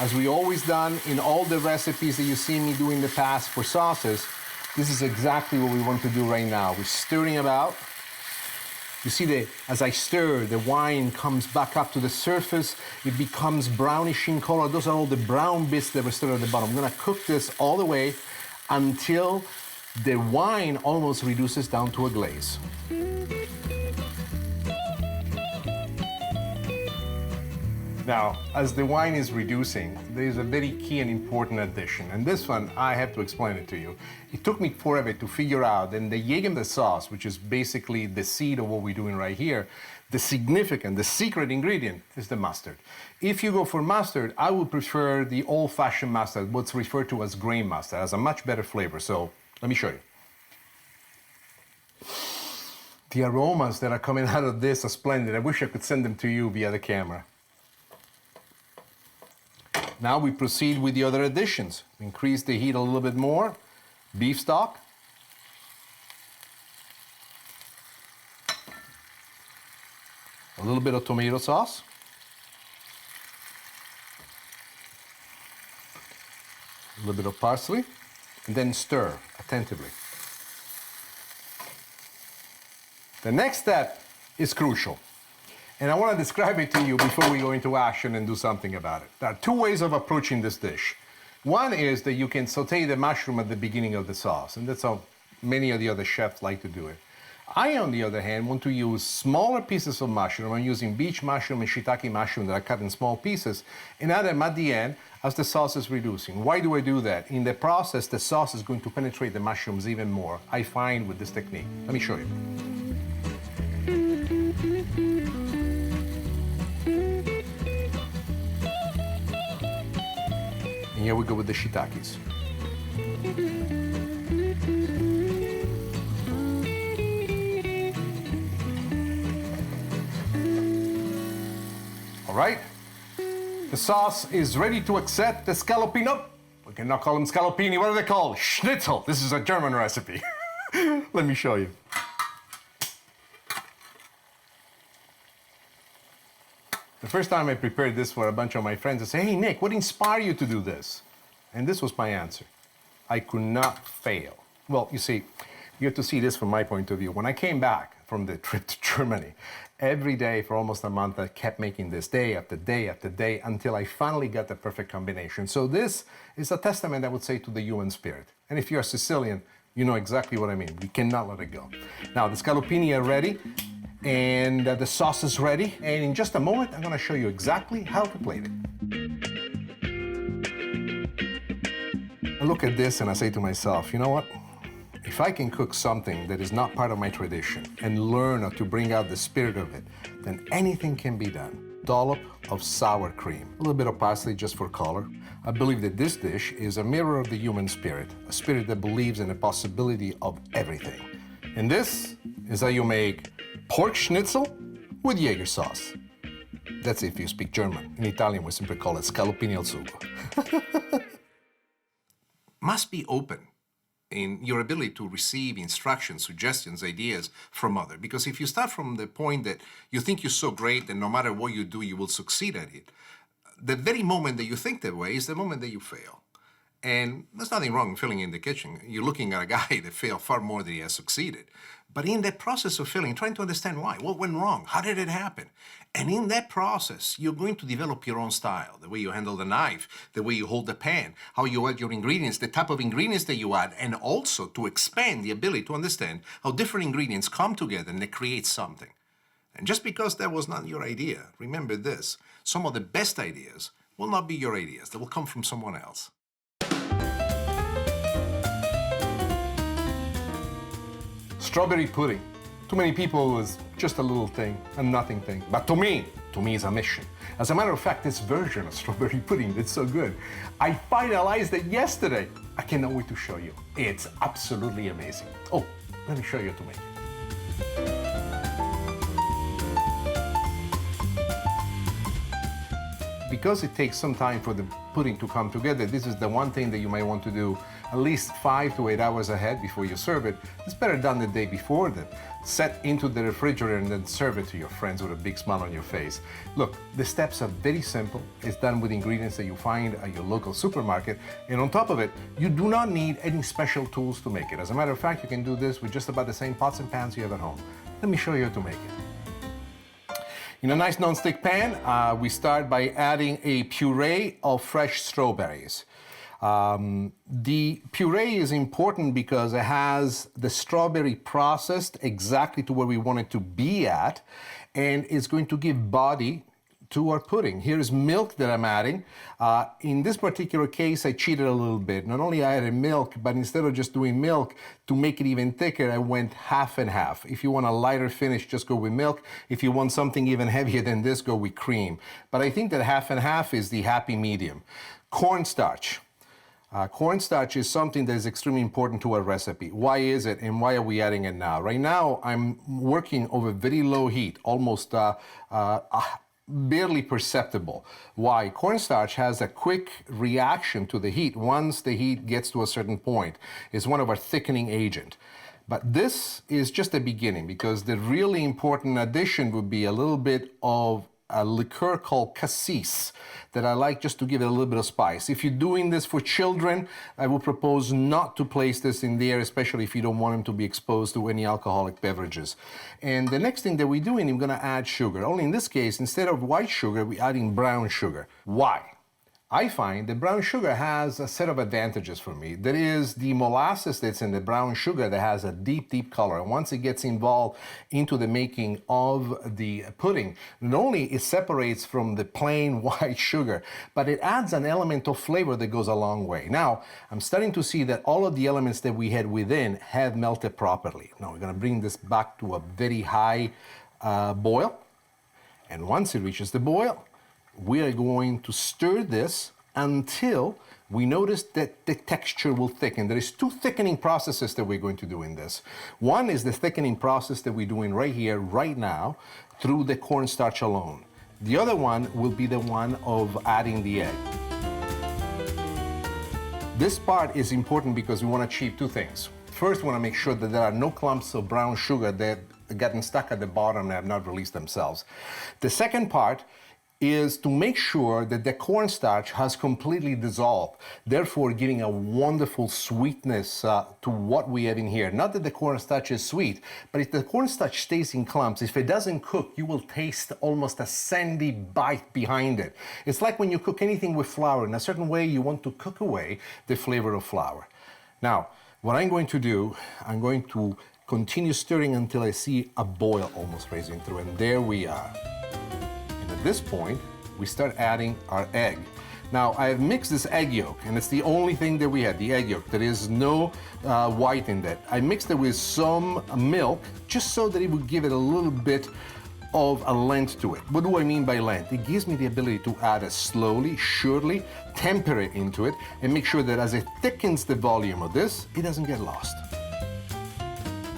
as we always done in all the recipes that you see me do in the past for sauces, this is exactly what we want to do right now. We're stirring about. You see as I stir, the wine comes back up to the surface. It becomes brownish in color. Those are all the brown bits that were still at the bottom. I'm gonna cook this all the way until the wine almost reduces down to a glaze. Now, as the wine is reducing, there's a very key and important addition. And this one, I have to explain it to you. It took me forever to figure out, and the Jägermeister sauce, which is basically the seed of what we're doing right here, the secret ingredient is the mustard. If you go for mustard, I would prefer the old-fashioned mustard, what's referred to as grain mustard. It has a much better flavor, so let me show you. The aromas that are coming out of this are splendid. I wish I could send them to you via the camera. Now we proceed with the other additions. Increase the heat a little bit more. Beef stock. A little bit of tomato sauce. A little bit of parsley. And then stir attentively. The next step is crucial. And I want to describe it to you before we go into action and do something about it. There are two ways of approaching this dish. One is that you can saute the mushroom at the beginning of the sauce, and that's how many of the other chefs like to do it. I, on the other hand, want to use smaller pieces of mushroom. I'm using beach mushroom and shiitake mushroom that are cut in small pieces, and add them at the end as the sauce is reducing. Why do I do that? In the process, the sauce is going to penetrate the mushrooms even more, I find, with this technique. Let me show you. And here we go with the shiitakes. All right, the sauce is ready to accept the scallopini. No, we cannot call them scallopini. What are they called? Schnitzel. This is a German recipe. Let me show you. The first time I prepared this for a bunch of my friends, I said, "Hey, Nick, what inspired you to do this?" And this was my answer. I could not fail. Well, you see, you have to see this from my point of view. When I came back from the trip to Germany, every day for almost a month, I kept making this day after day after day until I finally got the perfect combination. So this is a testament, I would say, to the human spirit. And if you're Sicilian, you know exactly what I mean. We cannot let it go. Now, the scallopini are ready. And the sauce is ready, and in just a moment I'm going to show you exactly how to plate it. I look at this and I say to myself, you know what? If I can cook something that is not part of my tradition and learn how to bring out the spirit of it, then anything can be done. Dollop of sour cream, a little bit of parsley just for color. I believe that this dish is a mirror of the human spirit, a spirit that believes in the possibility of everything. And this is how you make pork schnitzel with Jaeger sauce. That's if you speak German. In Italian, we simply call it scallopini al sugo. Must be open in your ability to receive instructions, suggestions, ideas from others. Because if you start from the point that you think you're so great and no matter what you do, you will succeed at it, the very moment that you think that way is the moment that you fail. And there's nothing wrong with filling in the kitchen. You're looking at a guy that failed far more than he has succeeded. But in that process of filling, trying to understand why, what went wrong, how did it happen? And in that process, you're going to develop your own style, the way you handle the knife, the way you hold the pan, how you add your ingredients, the type of ingredients that you add, and also to expand the ability to understand how different ingredients come together and they create something. And just because that was not your idea, remember this, some of the best ideas will not be your ideas, they will come from someone else. Strawberry pudding. To many people is just a little thing, a nothing thing. But to me it's a mission. As a matter of fact, this version of strawberry pudding, it's so good. I finalized it yesterday. I cannot wait to show you. It's absolutely amazing. Oh, let me show you how to make it. Because it takes some time for the pudding to come together, this is the one thing that you might want to do at least 5 to 8 hours ahead before you serve it. It's better done the day before then. Set into the refrigerator and then serve it to your friends with a big smile on your face. Look, the steps are very simple. It's done with ingredients that you find at your local supermarket. And on top of it, you do not need any special tools to make it. As a matter of fact, you can do this with just about the same pots and pans you have at home. Let me show you how to make it. In a nice non-stick pan, we start by adding a puree of fresh strawberries. The puree is important because it has the strawberry processed exactly to where we want it to be at, and it's going to give body to our pudding. Here's milk that I'm adding. In this particular case, I cheated a little bit. Not only I added milk, but instead of just doing milk, to make it even thicker, I went half and half. If you want a lighter finish, just go with milk. If you want something even heavier than this, go with cream. But I think that half and half is the happy medium. Cornstarch. Cornstarch is something that is extremely important to our recipe. Why is it, and why are we adding it now? Right now, I'm working over very low heat, almost barely perceptible. Why? Cornstarch has a quick reaction to the heat once the heat gets to a certain point. It's one of our thickening agents. But this is just the beginning, because the really important addition would be a little bit of a liqueur called cassis that I like just to give it a little bit of spice. If you're doing this for children, I would propose not to place this in there, especially if you don't want them to be exposed to any alcoholic beverages. And the next thing that we're doing, I'm gonna add sugar. Only in this case, instead of white sugar, we're adding brown sugar. Why? I find that brown sugar has a set of advantages for me. There is the molasses that's in the brown sugar that has a deep, deep color. And once it gets involved into the making of the pudding, not only it separates from the plain white sugar, but it adds an element of flavor that goes a long way. Now, I'm starting to see that all of the elements that we had within have melted properly. Now, we're gonna bring this back to a very high boil. And once it reaches the boil, we are going to stir this until we notice that the texture will thicken. There is 2 thickening processes that we're going to do in this. One is the thickening process that we're doing right here, right now, through the cornstarch alone. The other one will be the one of adding the egg. This part is important because we want to achieve 2 things. First, we want to make sure that there are no clumps of brown sugar that are getting stuck at the bottom and have not released themselves. The second part is to make sure that the cornstarch has completely dissolved, therefore giving a wonderful sweetness to what we have in here. Not that the cornstarch is sweet, but if the cornstarch stays in clumps, if it doesn't cook, you will taste almost a sandy bite behind it. It's like when you cook anything with flour. In a certain way, you want to cook away the flavor of flour. Now, what I'm going to do, I'm going to continue stirring until I see a boil almost raising through, and there we are. At this point, we start adding our egg. Now, I have mixed this egg yolk, and it's the only thing that we had, the egg yolk. There is no white in that. I mixed it with some milk, just so that it would give it a little bit of a length to it. What do I mean by length? It gives me the ability to add it slowly, surely, temper it into it, and make sure that as it thickens the volume of this, it doesn't get lost.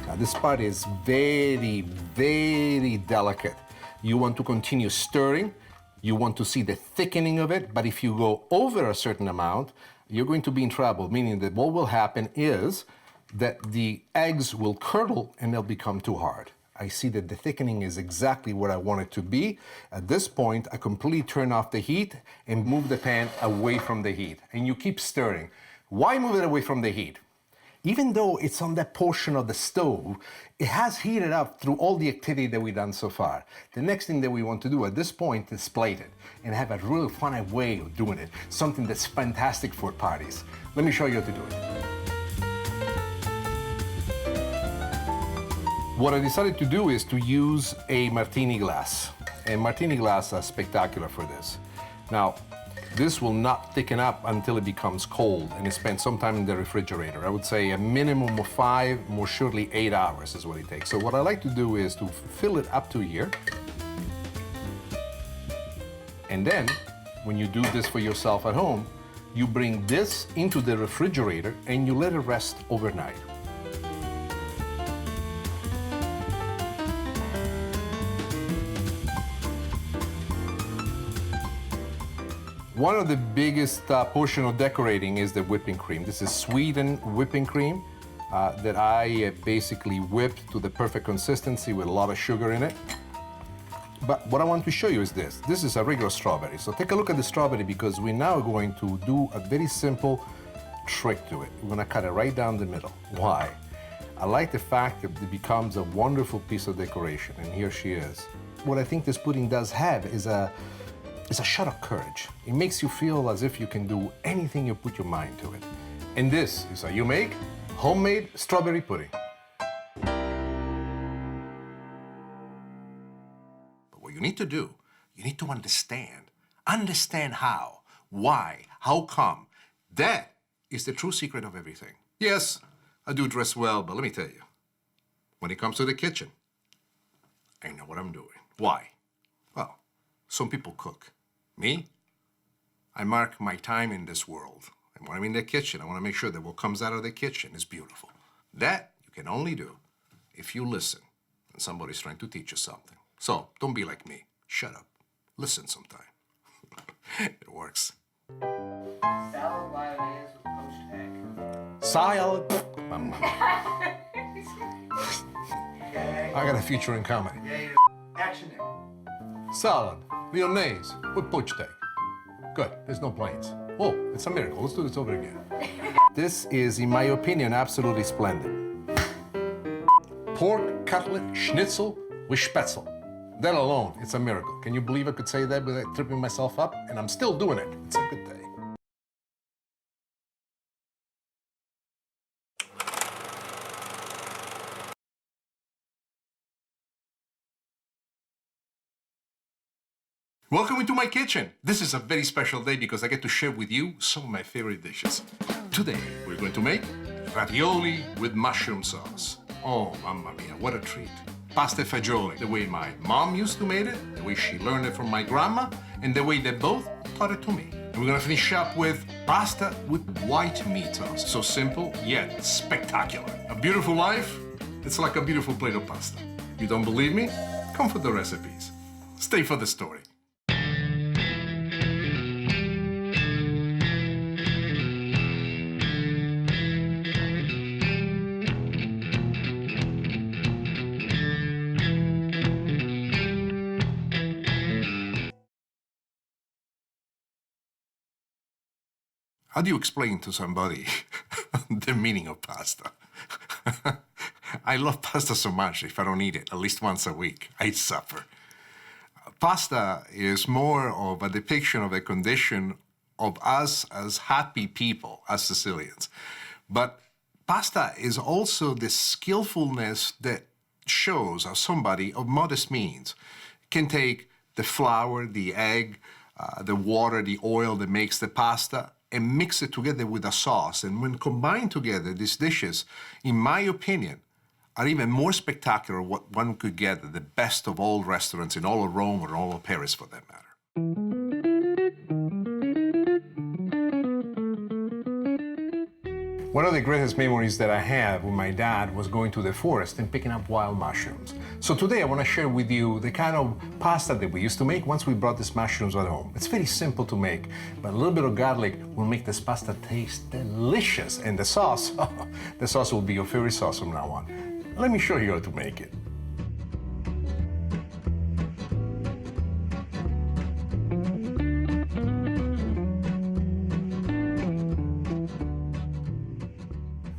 Now, this part is very, very delicate. You want to continue stirring, you want to see the thickening of it, but if you go over a certain amount, you're going to be in trouble, meaning that what will happen is that the eggs will curdle and they'll become too hard. I see that the thickening is exactly what I want it to be. At this point, I completely turn off the heat and move the pan away from the heat, and you keep stirring. Why move it away from the heat? Even though it's on that portion of the stove, it has heated up through all the activity that we've done so far. The next thing that we want to do at this point is plate it and have a real fun way of doing it, something that's fantastic for parties. Let me show you how to do it. What I decided to do is to use a martini glass. And martini glass are spectacular for this. Now, this will not thicken up until it becomes cold and it's spent some time in the refrigerator. I would say a minimum of 5, more surely 8 hours is what it takes. So what I like to do is to fill it up to here. And then, when you do this for yourself at home, you bring this into the refrigerator and you let it rest overnight. One of the biggest portion of decorating is the whipping cream. This is sweetened whipping cream that I basically whipped to the perfect consistency with a lot of sugar in it. But what I want to show you is this. This is a regular strawberry. So take a look at the strawberry because we're now going to do a very simple trick to it. We're gonna cut it right down the middle. Why? I like the fact that it becomes a wonderful piece of decoration, and here she is. What I think this pudding does have is a shot of courage. It makes you feel as if you can do anything you put your mind to it. And this is how you make homemade strawberry pudding. But what you need to do, you need to understand. Understand how, why, how come. That is the true secret of everything. Yes, I do dress well, but let me tell you, when it comes to the kitchen, I know what I'm doing. Why? Well, some people cook. Me? I mark my time in this world. And when I'm in the kitchen, I want to make sure that what comes out of the kitchen is beautiful. That you can only do if you listen and somebody's trying to teach you something. So don't be like me. Shut up. Listen sometime. It works. Salad mayonnaise with poached egg. Salad. Okay. I got a future in comedy. Yeah, you do. Action there. Salad, mayonnaise with poached egg. Good, there's no planes. Oh, it's a miracle. Let's do this over again. This is, in my opinion, absolutely splendid. Pork cutlet schnitzel with spätzle. That alone, it's a miracle. Can you believe I could say that without tripping myself up? And I'm still doing it. It's a good day. Welcome into my kitchen. This is a very special day because I get to share with you some of my favorite dishes. Today, we're going to make ravioli with mushroom sauce. Oh, mamma mia, what a treat. Pasta e fagioli, the way my mom used to make it, the way she learned it from my grandma, and the way they both taught it to me. And we're gonna finish up with pasta with white meat sauce. So simple, yet spectacular. A beautiful life, it's like a beautiful plate of pasta. You don't believe me? Come for the recipes. Stay for the story. How do you explain to somebody the meaning of pasta? I love pasta so much, if I don't eat it at least once a week, I suffer. Pasta is more of a depiction of a condition of us as happy people, as Sicilians. But pasta is also the skillfulness that shows how somebody of modest means can take the flour, the egg, the water, the oil that makes the pasta, and mix it together with a sauce. And when combined together, these dishes, in my opinion, are even more spectacular than what one could get at the best of all restaurants in all of Rome or all of Paris, for that matter. One of the greatest memories that I have with my dad was going to the forest and picking up wild mushrooms. So today I want to share with you the kind of pasta that we used to make once we brought these mushrooms at home. It's very simple to make, but a little bit of garlic will make this pasta taste delicious. And the sauce, the sauce will be your favorite sauce from now on. Let me show you how to make it.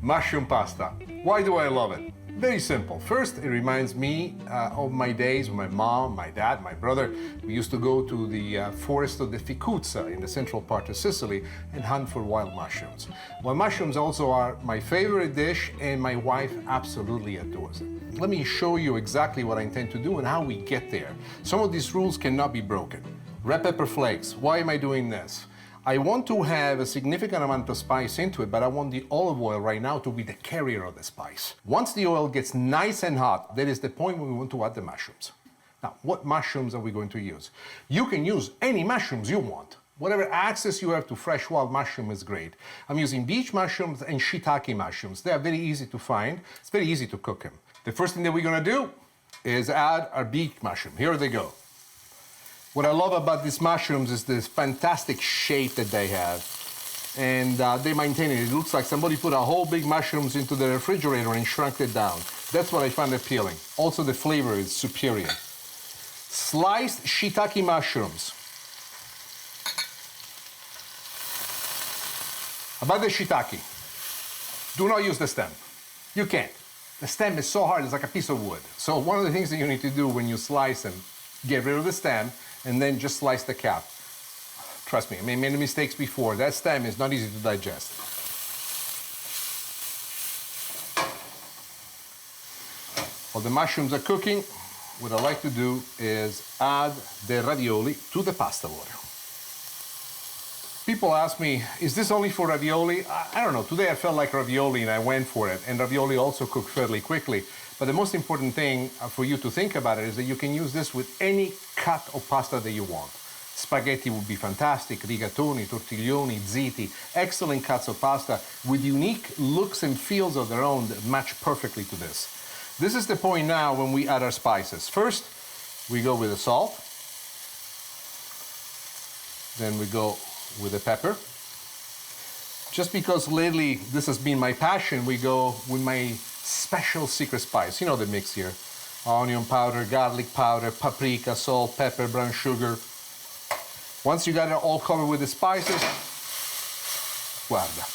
mushroom pasta. Why do I love it? Very simple. First, it reminds me of my days with my mom, my dad, my brother. We used to go to the forest of the Ficuzza in the central part of Sicily and hunt for wild mushrooms. Wild mushrooms also are my favorite dish, and my wife absolutely adores it. Let me show you exactly what I intend to do and how we get there. Some of these rules cannot be broken. Red pepper flakes. Why am I doing this? I want to have a significant amount of spice into it, but I want the olive oil right now to be the carrier of the spice. Once the oil gets nice and hot, that is the point when we want to add the mushrooms. Now, what mushrooms are we going to use? You can use any mushrooms you want. Whatever access you have to fresh wild mushroom is great. I'm using beach mushrooms and shiitake mushrooms. They are very easy to find. It's very easy to cook them. The first thing that we're gonna do is add our beach mushroom. Here they go. What I love about these mushrooms is this fantastic shape that they have. And they maintain it. It looks like somebody put a whole big mushrooms into the refrigerator and shrunk it down. That's what I find appealing. Also, the flavor is superior. Sliced shiitake mushrooms. About the shiitake, do not use the stem. You can't. The stem is so hard, it's like a piece of wood. So one of the things that you need to do when you slice them, get rid of the stem, and then just slice the cap. Trust me, I made many mistakes before. That stem is not easy to digest. While the mushrooms are cooking, what I like to do is add the ravioli to the pasta water. People ask me, is this only for ravioli? I don't know. Today I felt like ravioli and I went for it. And ravioli also cook fairly quickly. But the most important thing for you to think about it is that you can use this with any cut of pasta that you want. Spaghetti would be fantastic, rigatoni, tortiglioni, ziti, excellent cuts of pasta with unique looks and feels of their own that match perfectly to this. This is the point now when we add our spices. First, we go with the salt. Then we go with the pepper. Just because lately this has been my passion, we go with my special secret spice. You know the mix here. Onion powder, garlic powder, paprika, salt, pepper, brown sugar. Once you got it all covered with the spices, guarda.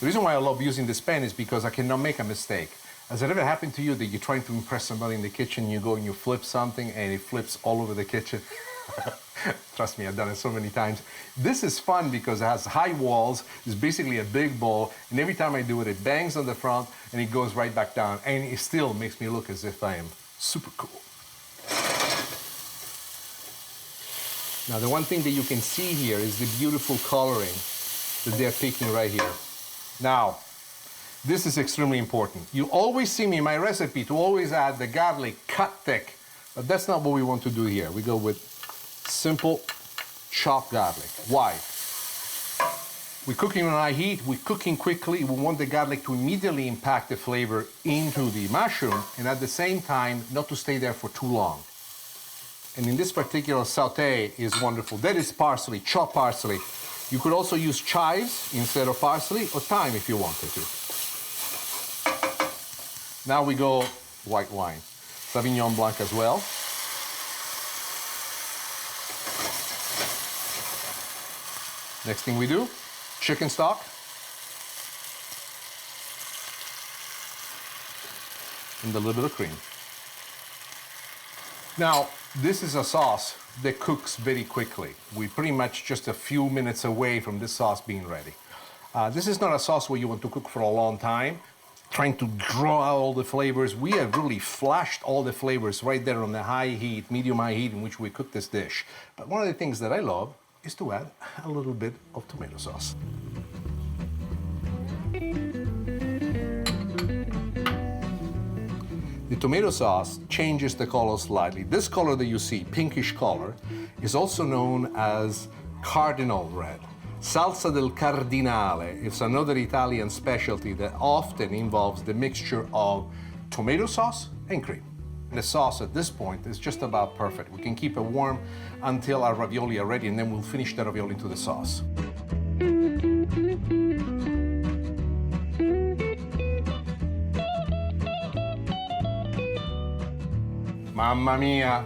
The reason why I love using this pen is because I cannot make a mistake. Has it ever happened to you that you're trying to impress somebody in the kitchen, you go and you flip something and it flips all over the kitchen? Trust me, I've done it so many times. This is fun because it has high walls, it's basically a big ball, and every time I do it, it bangs on the front and it goes right back down, and it still makes me look as if I am super cool. Now, the one thing that you can see here is the beautiful coloring that they're picking right here. Now, this is extremely important. You always see me in my recipe to always add the garlic cut thick, but that's not what we want to do here. We go with simple chopped garlic. Why? We're cooking on high heat, we're cooking quickly, we want the garlic to immediately impact the flavor into the mushroom, and at the same time, not to stay there for too long. And in this particular sauté is wonderful. That is parsley, chopped parsley. You could also use chives instead of parsley, or thyme if you wanted to. Now we go white wine. Sauvignon Blanc as well. Next thing we do, chicken stock. And a little bit of cream. Now, this is a sauce that cooks very quickly. We're pretty much just a few minutes away from this sauce being ready. This is not a sauce where you want to cook for a long time, trying to draw out all the flavors. We have really flashed all the flavors right there on the high heat, medium high heat in which we cook this dish. But one of the things that I love is to add a little bit of tomato sauce. The tomato sauce changes the color slightly. This color that you see, pinkish color, is also known as cardinal red. Salsa del Cardinale is another Italian specialty that often involves the mixture of tomato sauce and cream. The sauce at this point is just about perfect. We can keep it warm until our ravioli are ready, and then we'll finish the ravioli into the sauce. Mamma mia!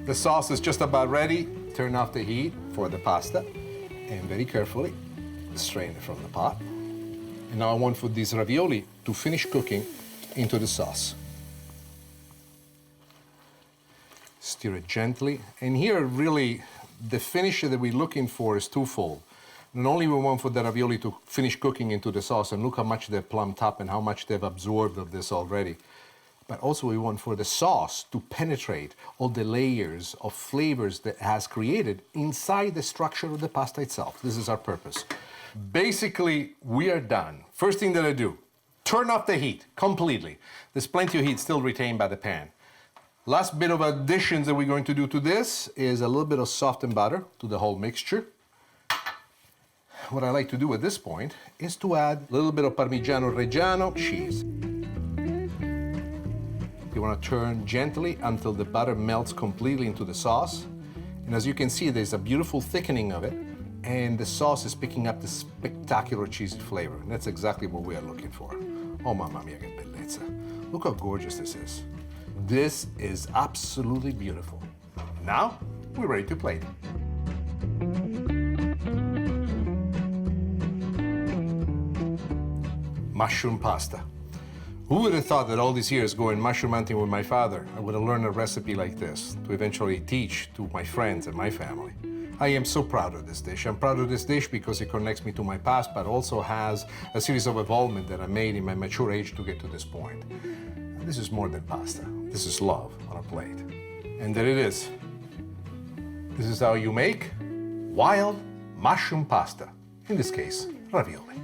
The sauce is just about ready. Turn off the heat for the pasta, and very carefully strain it from the pot. And now I want for these ravioli to finish cooking into the sauce. Stir it gently. And here, really, the finish that we're looking for is twofold. Not only we want for the ravioli to finish cooking into the sauce, and look how much they've plumped up and how much they've absorbed of this already, but also we want for the sauce to penetrate all the layers of flavors that it has created inside the structure of the pasta itself. This is our purpose. Basically, we are done. First thing that I do, turn off the heat completely. There's plenty of heat still retained by the pan. Last bit of additions that we're going to do to this is a little bit of softened butter to the whole mixture. What I like to do at this point is to add a little bit of Parmigiano Reggiano cheese. You want to turn gently until the butter melts completely into the sauce. And as you can see, there's a beautiful thickening of it, and the sauce is picking up the spectacular cheesy flavor. And that's exactly what we are looking for. Oh, mamma mia, che bellezza. Look how gorgeous this is. This is absolutely beautiful. Now, we're ready to plate. Mushroom pasta. Who would have thought that all these years going mushroom hunting with my father, I would have learned a recipe like this to eventually teach to my friends and my family. I am so proud of this dish. I'm proud of this dish because it connects me to my past, but also has a series of evolvement that I made in my mature age to get to this point. This is more than pasta. This is love on a plate. And there it is. This is how you make wild mushroom pasta. In this case, ravioli.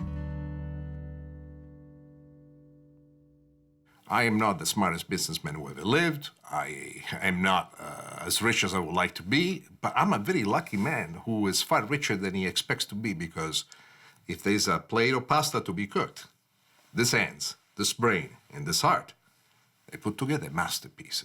I am not the smartest businessman who ever lived. I am not as rich as I would like to be, but I'm a very lucky man who is far richer than he expects to be, because if there's a plate of pasta to be cooked, this hands, this brain, and this heart, they put together masterpieces.